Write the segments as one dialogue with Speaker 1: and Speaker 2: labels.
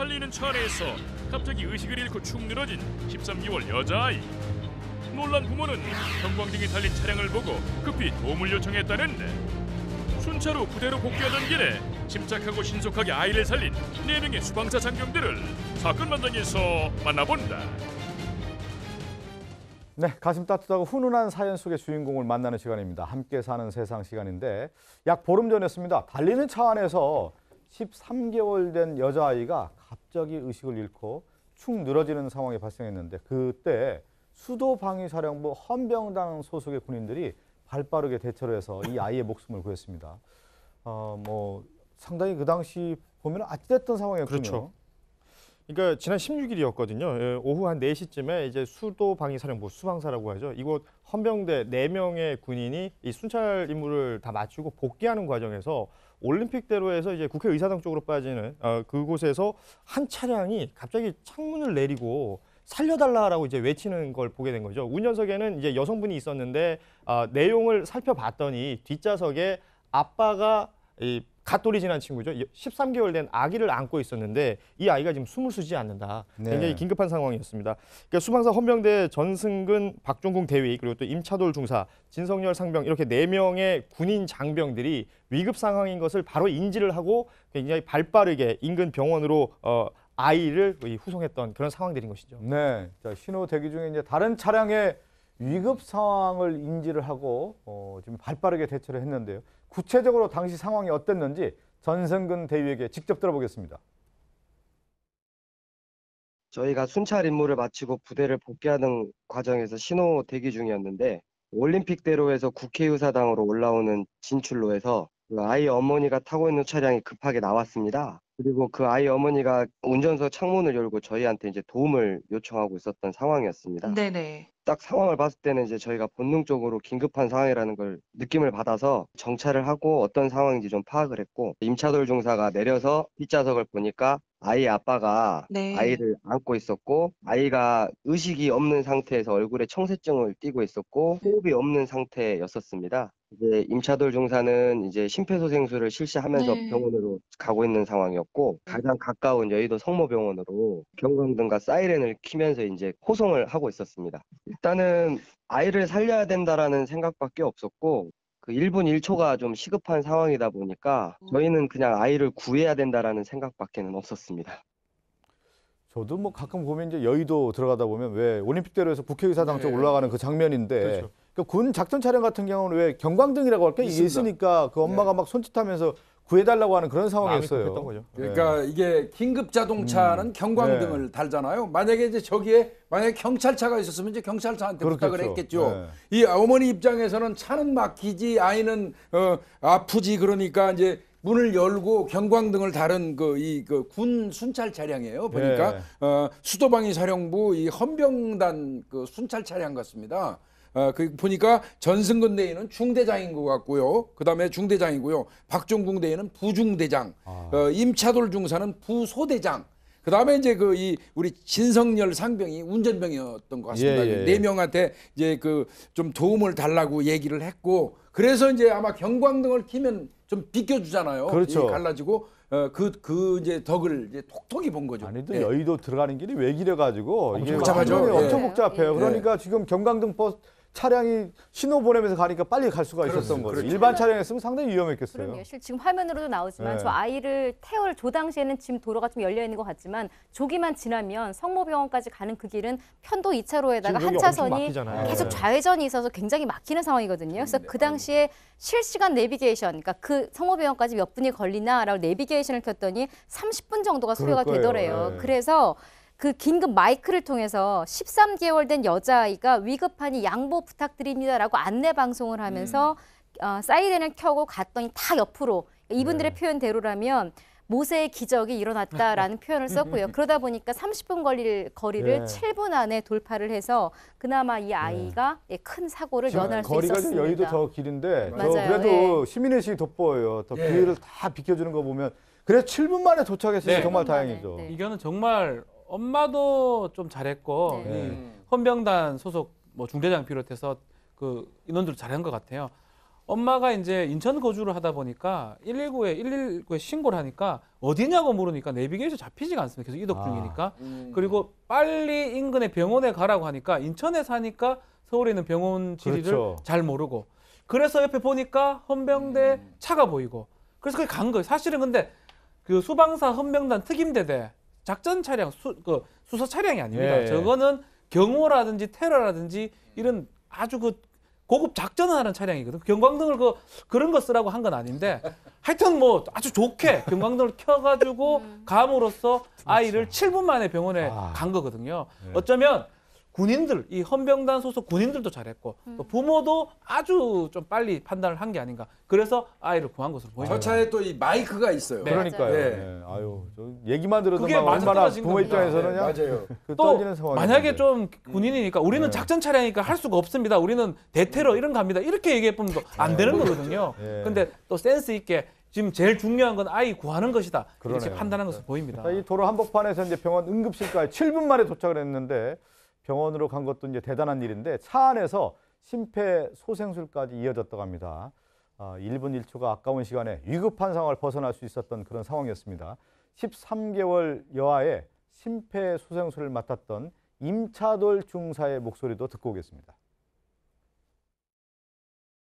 Speaker 1: 달리는 차 안에서 갑자기 의식을 잃고 축 늘어진 13개월 여자아이. 놀란 부모는 형광등이 달린 차량을 보고 급히 도움을 요청했다는데, 순찰 후 부대로 복귀하던 길에 침착하고 신속하게 아이를 살린 4명의 수방사 장병들을 사건 현장에서 만나본다.
Speaker 2: 네, 가슴 따뜻하고 훈훈한 사연 속의 주인공을 만나는 시간입니다. 함께 사는 세상 시간인데, 약 보름 전이었습니다. 달리는 차 안에서 13개월 된 여자아이가 갑자기 의식을 잃고 축 늘어지는 상황이 발생했는데, 그때 수도방위사령부 헌병단 소속의 군인들이 발빠르게 대처를 해서 이 아이의 목숨을 구했습니다. 상당히 그 당시 보면 아찔했던 상황이었군요.
Speaker 3: 그렇죠. 그러니까 지난 16일이었거든요. 오후 한 4시쯤에 이제 수도방위사령부 수방사라고 하죠. 이곳 헌병대 4명의 군인이 이 순찰 임무를 다 마치고 복귀하는 과정에서 올림픽대로에서 이제 국회의사당 쪽으로 빠지는 그곳에서 한 차량이 갑자기 창문을 내리고 살려달라라고 이제 외치는 걸 보게 된 거죠. 운전석에는 이제 여성분이 있었는데 내용을 살펴봤더니 뒷좌석에 아빠가 갓돌이 지난 친구죠. 13개월 된 아기를 안고 있었는데 이 아이가 지금 숨을 쉬지 않는다. 굉장히 긴급한 상황이었습니다. 그러니까 수방사 헌병대 전승근, 박종궁 대위, 그리고 또 임차돌 중사, 진성열 상병, 이렇게 4명의 군인 장병들이 위급 상황인 것을 바로 인지를 하고 굉장히 발빠르게 인근 병원으로 아이를 후송했던 그런 상황들인 것이죠.
Speaker 2: 네, 자, 신호 대기 중에 이제 다른 차량의 위급 상황을 인지를 하고 좀 발빠르게 대처를 했는데요. 구체적으로 당시 상황이 어땠는지 전승근 대위에게 직접 들어보겠습니다.
Speaker 4: 저희가 순찰 임무를 마치고 부대를 복귀하는 과정에서 신호 대기 중이었는데, 올림픽대로에서 국회의사당으로 올라오는 진출로에서 그 아이 어머니가 타고 있는 차량이 급하게 나왔습니다. 그리고 그 아이 어머니가 운전석 창문을 열고 저희한테 이제 도움을 요청하고 있었던 상황이었습니다.
Speaker 5: 네네.
Speaker 4: 딱 상황을 봤을 때는 이제 저희가 본능적으로 긴급한 상황이라는 걸 느낌을 받아서 정찰을 하고 어떤 상황인지 좀 파악을 했고, 임차돌 중사가 내려서 뒷좌석을 보니까 아이 아빠가
Speaker 5: 네.
Speaker 4: 아이를 안고 있었고, 아이가 의식이 없는 상태에서 얼굴에 청새증을 띠고 있었고 호흡이 없는 상태였었습니다. 이제 임차돌 중사는 이제 심폐소생술을 실시하면서
Speaker 5: 네.
Speaker 4: 병원으로 가고 있는 상황이었고, 가장 가까운 여의도 성모병원으로 경광등과 사이렌을 켜면서 이제 호송을 하고 있었습니다. 일단은 아이를 살려야 된다라는 생각밖에 없었고, 그 1분 1초가 좀 시급한 상황이다 보니까 저희는 그냥 아이를 구해야 된다라는 생각밖에는 없었습니다.
Speaker 2: 저도 뭐 가끔 보면 이제 여의도 들어가다 보면 왜 올림픽대로에서 국회의사당 쪽 올라가는 그 장면인데,
Speaker 3: 그렇죠.
Speaker 2: 그러니까 군 작전 차량 같은 경우는 왜 경광등이라고 할까? 이게 있으니까 그 엄마가 막 손짓하면서 구해달라고 하는 그런 상황이었어요.
Speaker 3: 급했던 거죠.
Speaker 6: 그러니까 이게 긴급 자동차는 경광등을 달잖아요. 만약에 이제 저기에 만약에 경찰차가 있었으면 이제 경찰차한테 부탁을
Speaker 2: 그렇겠죠.
Speaker 6: 했겠죠. 이 어머니 입장에서는 차는 막히지 아이는 아프지, 그러니까 이제 문을 열고 경광등을 다른 그 군 순찰 차량이에요. 보니까 수도방위 사령부 이 헌병단 그 순찰 차량 같습니다. 그 보니까 전승근 대위는 중대장인 것 같고요. 그다음에 중대장이고요. 박종궁 대위는 부중대장, 임차돌 중사는 부소대장. 그다음에 이제 이 우리 진성열 상병이 운전병이었던 것 같습니다. 네 명한테 이제 좀 도움을 달라고 얘기를 했고, 그래서 이제 아마 경광등을 켜면 좀 비켜주잖아요.
Speaker 2: 그렇죠.
Speaker 6: 갈라지고 이제 덕을 이제 톡톡히 본 거죠.
Speaker 2: 아니도 여의도 들어가는 길이 왜 이래가지고 이게
Speaker 6: 복잡하죠.
Speaker 2: 엄청 복잡해요. 그러니까 지금 경광등 버스 차량이 신호 보내면서 가니까 빨리 갈 수가 있었던 거죠. 일반 차량이었으면 상당히 위험했겠어요.
Speaker 7: 그럼요. 지금 화면으로도 나오지만 저 아이를 태울 조 당시에는 지금 도로가 좀 열려 있는 것 같지만 조기만 지나면 성모병원까지 가는 그 길은 편도 2차로에다가 한 차선이 계속 좌회전이 있어서 굉장히 막히는 상황이거든요. 그래서 그 당시에 실시간 내비게이션, 그러니까 그 성모병원까지 몇 분이 걸리나라고 내비게이션을 켰더니 30분 정도가 소요가 되더래요. 그래서 그 긴급 마이크를 통해서 13개월 된 여자아이가 위급하니 양보 부탁드립니다라고 안내 방송을 하면서 사이렌을 켜고 갔더니 다 옆으로, 이분들의 표현대로라면 모세의 기적이 일어났다라는 표현을 썼고요. 그러다 보니까 30분 걸릴 거리를 7분 안에 돌파를 해서 그나마 이 아이가 큰 사고를 면할 수 있었습니다.
Speaker 2: 거리가 여의도 저 길인데
Speaker 7: 맞아요.
Speaker 2: 그래도 시민의식이 돋보여요. 더 길을 다 비켜주는 거 보면 그래서 7분 만에 도착했으니 정말 다행이죠.
Speaker 8: 이거는 정말 엄마도 좀 잘했고 헌병단 소속 뭐 중대장 비롯해서 그 인원들도 잘한 것 같아요. 엄마가 이제 인천 거주를 하다 보니까 119에 신고를 하니까 어디냐고 물으니까 내비게이션 잡히지가 않습니다. 계속 이동 중이니까. 그리고 빨리 인근의 병원에 가라고 하니까 인천에 사니까 서울에 있는 병원 지리를
Speaker 2: 그렇죠.
Speaker 8: 잘 모르고. 그래서 옆에 보니까 헌병대 차가 보이고. 그래서 거기 간 거예요. 사실은 근데 그 수방사 헌병단 특임대대 작전 차량, 수사 차량이 아닙니다.
Speaker 2: 예.
Speaker 8: 저거는 경호라든지 테러라든지 이런 아주 그 고급 작전을 하는 차량이거든. 경광등을 그런 거 쓰라고 한 건 아닌데 하여튼 뭐 아주 좋게 경광등을 켜가지고 감으로써 아이를 7분 만에 병원에 간 거거든요.
Speaker 2: 네.
Speaker 8: 어쩌면 군인들, 이 헌병단 소속 군인들도 잘했고 또 부모도 아주 좀 빨리 판단을 한 게 아닌가. 그래서 아이를 구한 것으로 보입니다.
Speaker 6: 저 차에 또 이 마이크가 있어요.
Speaker 8: 네.
Speaker 2: 그러니까요.
Speaker 6: 네.
Speaker 2: 네. 아유, 저 얘기만 들어도
Speaker 8: 그게
Speaker 2: 막
Speaker 8: 맞아
Speaker 2: 얼마나
Speaker 8: 떨어진
Speaker 2: 부모
Speaker 8: 겁니다.
Speaker 2: 입장에서는 그냥
Speaker 6: 맞아요.
Speaker 2: 그
Speaker 8: 또
Speaker 2: 떨리는 상황이
Speaker 8: 만약에 좀 군인이니까 우리는
Speaker 2: 네.
Speaker 8: 작전 차량이니까 할 수가 없습니다. 우리는 대테러 이런 거 합니다. 이렇게 얘기해보면 안 되는 거거든요.
Speaker 2: 네.
Speaker 8: 근데 또 센스 있게 지금 제일 중요한 건 아이 구하는 것이다. 이렇게
Speaker 2: 그러네요.
Speaker 8: 판단한 것으로 보입니다.
Speaker 2: 이 도로 한복판에서 이제 병원 응급실까지 7분 만에 도착을 했는데 병원으로 간 것도 이제 대단한 일인데 차 안에서 심폐소생술까지 이어졌다고 합니다. 1분 1초가 아까운 시간에 위급한 상황을 벗어날 수 있었던 그런 상황이었습니다. 13개월 여아의 심폐소생술을 맡았던 임차돌 중사의 목소리도 듣고 오겠습니다.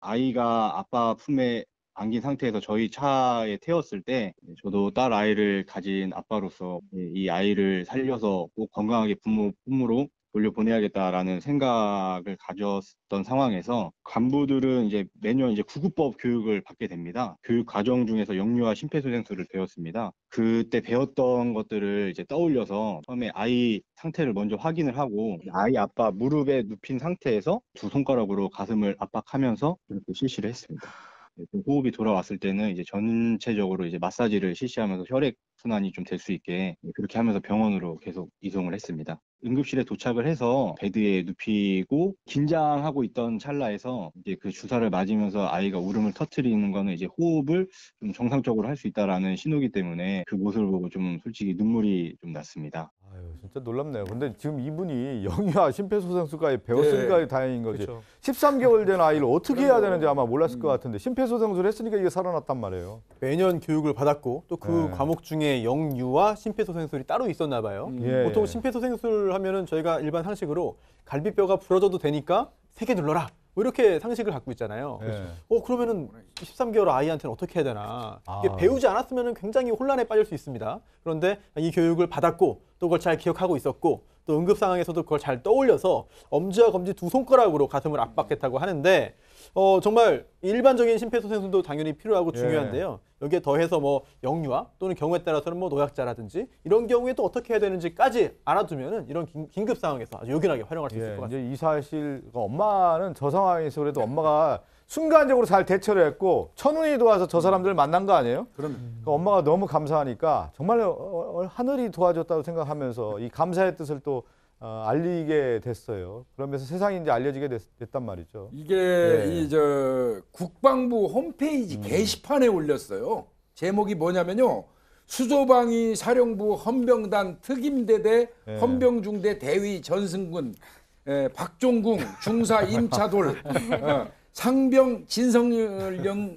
Speaker 5: 아이가 아빠 품에 안긴 상태에서 저희 차에 태웠을 때 저도 딸 아이를 가진 아빠로서 이 아이를 살려서 꼭 건강하게 부모 품으로 돌려보내야겠다라는 생각을 가졌던 상황에서 간부들은 이제 매년 이제 구급법 교육을 받게 됩니다. 교육 과정 중에서 영유아 심폐소생술을 배웠습니다. 그때 배웠던 것들을 이제 떠올려서 처음에 아이 상태를 먼저 확인을 하고 아이 아빠 무릎에 눕힌 상태에서 두 손가락으로 가슴을 압박하면서 이렇게 실시를 했습니다. 호흡이 돌아왔을 때는 이제 전체적으로 이제 마사지를 실시하면서 혈액 순환이 좀 될 수 있게 그렇게 하면서 병원으로 계속 이송을 했습니다. 응급실에 도착을 해서 베드에 눕히고 긴장하고 있던 찰나에서 이제 그 주사를 맞으면서 아이가 울음을 터뜨리는 거는 이제 호흡을 좀 정상적으로 할 수 있다라는 신호기 때문에 그 모습을 보고 좀 솔직히 눈물이 좀 났습니다.
Speaker 2: 아유, 진짜 놀랍네요. 근데 지금 이분이 영유아 심폐소생술까지 배웠으니까
Speaker 6: 네.
Speaker 2: 다행인 거지.
Speaker 8: 그렇죠.
Speaker 2: 13개월 된 아이를 어떻게 해야 되는지 아마 몰랐을 것 같은데 심폐소생술 했으니까 이게 살아났단 말이에요.
Speaker 9: 매년 교육을 받았고 또 그
Speaker 2: 네.
Speaker 9: 과목 중에 영유아 심폐소생술이 따로 있었나 봐요.
Speaker 2: 예.
Speaker 9: 보통 심폐소생술 하면은 저희가 일반 상식으로 갈비뼈가 부러져도 되니까 세게 눌러라. 뭐 이렇게 상식을 갖고 있잖아요.
Speaker 2: 예.
Speaker 9: 그러면은 13개월 아이한테는 어떻게 해야 되나? 이게
Speaker 2: 아.
Speaker 9: 배우지 않았으면 굉장히 혼란에 빠질 수 있습니다. 그런데 이 교육을 받았고 또 그걸 잘 기억하고 있었고 또 응급 상황에서도 그걸 잘 떠올려서 엄지와 검지 두 손가락으로 가슴을 압박했다고 하는데 정말 일반적인 심폐소생술도 당연히 필요하고
Speaker 2: 예.
Speaker 9: 중요한데요. 여기에 더해서 뭐 영유아 또는 경우에 따라서는 뭐 노약자라든지 이런 경우에 또 어떻게 해야 되는지까지 알아두면은 이런 긴급 상황에서 아주 요긴하게 활용할 수 있을
Speaker 2: 예,
Speaker 9: 것 같습니다.
Speaker 2: 이제 이 사실 엄마는 저 상황에서 그래도 엄마가 순간적으로 잘 대처를 했고 천운이 도와서 저 사람들을 만난 거 아니에요?
Speaker 6: 그럼
Speaker 2: 그러니까 엄마가 너무 감사하니까 정말 하늘이 도와줬다고 생각하면서 이 감사의 뜻을 또 알리게 됐어요. 그러면서 세상이 이제 알려지게 됐단 말이죠.
Speaker 6: 이게
Speaker 2: 네.
Speaker 6: 이 국방부 홈페이지 게시판에 올렸어요. 제목이 뭐냐면요. 수조방위 사령부 헌병단 특임대대
Speaker 2: 네.
Speaker 6: 헌병중대 대위 전승군 박종궁 중사 임차돌 상병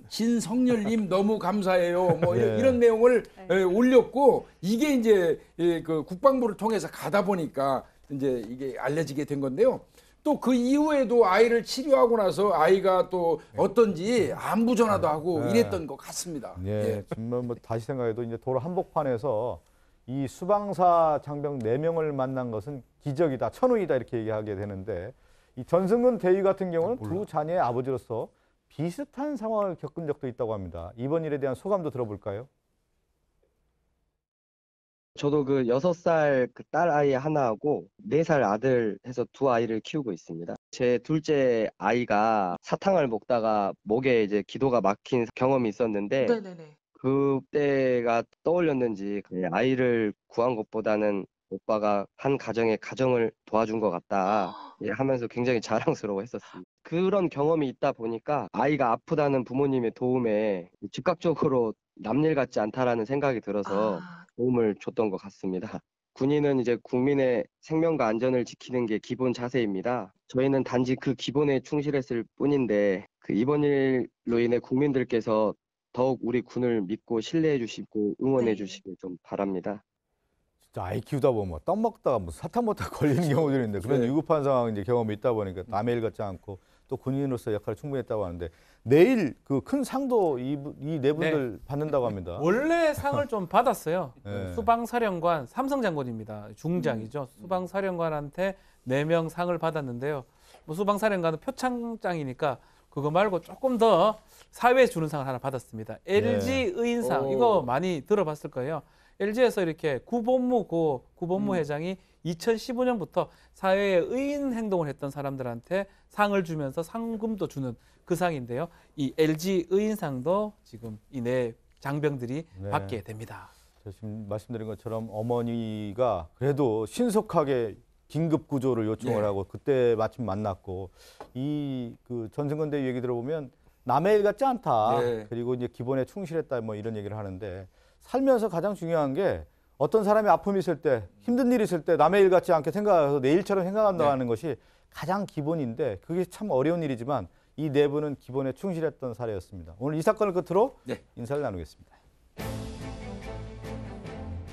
Speaker 6: 진성열님 너무 감사해요. 뭐
Speaker 2: 네.
Speaker 6: 이런 내용을 올렸고 이게 이제 그 국방부를 통해서 가다 보니까 이제 이게 알려지게 된 건데요. 또 그 이후에도 아이를 치료하고 나서 아이가 또 어떤지 안부 전화도 하고
Speaker 2: 네.
Speaker 6: 이랬던 것 같습니다.
Speaker 2: 예, 정말 뭐 다시 생각해도 이제 도로 한복판에서 이 수방사 장병 4명을 만난 것은 기적이다, 천운이다 이렇게 얘기하게 되는데 이 전승근 대위 같은 경우는 두 자녀의 아버지로서 비슷한 상황을 겪은 적도 있다고 합니다. 이번 일에 대한 소감도 들어볼까요?
Speaker 4: 저도 그 6살 그 딸 아이 하나하고 4살 아들 해서 두 아이를 키우고 있습니다. 제 둘째 아이가 사탕을 먹다가 목에 이제 기도가 막힌 경험이 있었는데
Speaker 10: 네네네.
Speaker 4: 그때가 떠올렸는지 아이를 구한 것보다는 오빠가 한 가정의 가정을 도와준 것 같다 하면서 굉장히 자랑스러워했었습니다. 그런 경험이 있다 보니까 아이가 아프다는 부모님의 도움에 즉각적으로 남일 같지 않다라는 생각이 들어서 도움을 줬던 것 같습니다. 군인은 이제 국민의 생명과 안전을 지키는 게 기본 자세입니다. 저희는 단지 그 기본에 충실했을 뿐인데 이번 일로 인해 국민들께서 더욱 우리 군을 믿고 신뢰해 주시고 응원해
Speaker 7: 네.
Speaker 4: 주시길 좀 바랍니다.
Speaker 2: 진짜 아이 키우다 보면 떡 먹다가 무슨 사탕 먹다가 걸리는 경우들이 있는데 그런
Speaker 6: 네.
Speaker 2: 위급한 상황 이제 경험이 있다 보니까 남의 일 같지 않고 또 군인으로서 역할을 충분히 했다고 하는데 내일 그 큰 상도 이 네 분들 받는다고 합니다.
Speaker 8: 원래 상을 좀 받았어요.
Speaker 2: 네.
Speaker 8: 수방사령관 삼성장군입니다. 중장이죠. 수방사령관한테 4명 상을 받았는데요. 뭐 수방사령관은 표창장이니까 그거 말고 조금 더 사회에 주는 상을 하나 받았습니다. LG 의인상 이거 많이 들어봤을 거예요. LG에서 이렇게 구본무 회장이 2015년부터 사회에 의인 행동을 했던 사람들한테 상을 주면서 상금도 주는 그 상인데요. 이 LG 의인상도 지금 이 네 장병들이
Speaker 2: 네.
Speaker 8: 받게 됩니다.
Speaker 2: 지금 말씀드린 것처럼 어머니가 그래도 신속하게 긴급 구조를 요청을
Speaker 6: 예.
Speaker 2: 하고 그때 마침 만났고 이 그 전승건대 얘기 들어보면 남의 일 같지 않다.
Speaker 6: 예.
Speaker 2: 그리고 이제 기본에 충실했다 뭐 이런 얘기를 하는데 살면서 가장 중요한 게 어떤 사람이 아픔이 있을 때 힘든 일이 있을 때 남의 일 같지 않게 생각해서 내 일처럼 생각한다는 것이 가장 기본인데 그게 참 어려운 일이지만 이 네 분은 기본에 충실했던 사례였습니다. 오늘 이 사건을 끝으로
Speaker 6: 네.
Speaker 2: 인사를 나누겠습니다.